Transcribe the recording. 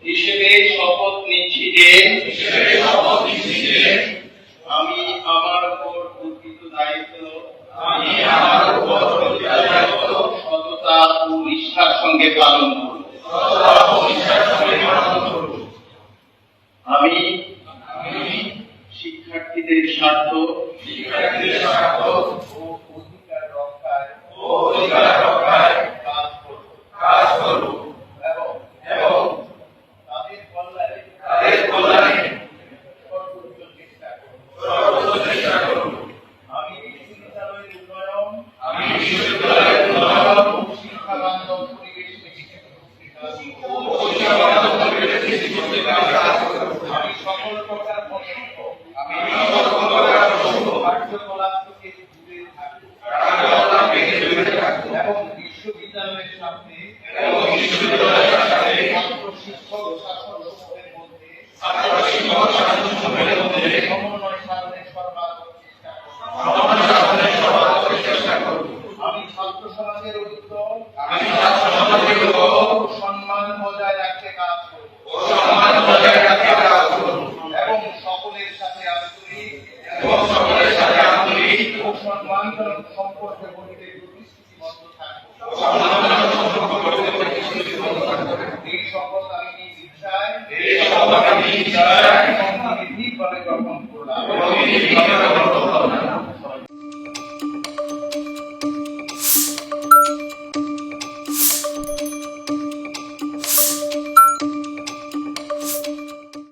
হিসেবে শপথ নিচ্ছি যে আমি আমার উপর অর্পিত দায়িত্ব সততা ও নিষ্ঠার সঙ্গে পালন করব। আমি শিক্ষার্থীদের স্বার্থ ও অধিকার রক্ষায় কাজ করব এবং তাদের কল্যাণে সর্বোচ্চ চেষ্টা করব। আমি বিশ্ববিদ্যালয়ের উন্নয়ন ও শিক্ষাবান্ধব পরিবেশ আমি সকল প্রকার কার্যকলাপ থেকে দূরে থাকব এবং বিশ্ববিদ্যালয়ের সামনে ছাত্র শিক্ষক শাসন সমূহের মধ্যে সমন্বয় সাধনের সর্বাত্মক চেষ্টা করব। আমি ছাত্র সমাজের উদ্যোগ সম্মান বজায় রাখতে কাজ করব এবং সকলের সাথে আন্তরিক ও সম্মানজনক সম্পর্ক গড়তে প্রতিশ্রুতিবদ্ধ থাকব। এই শপথ আমি নিজ ইচ্ছায় এবং নির্ভীকভাবে গ্রহণ করলাম।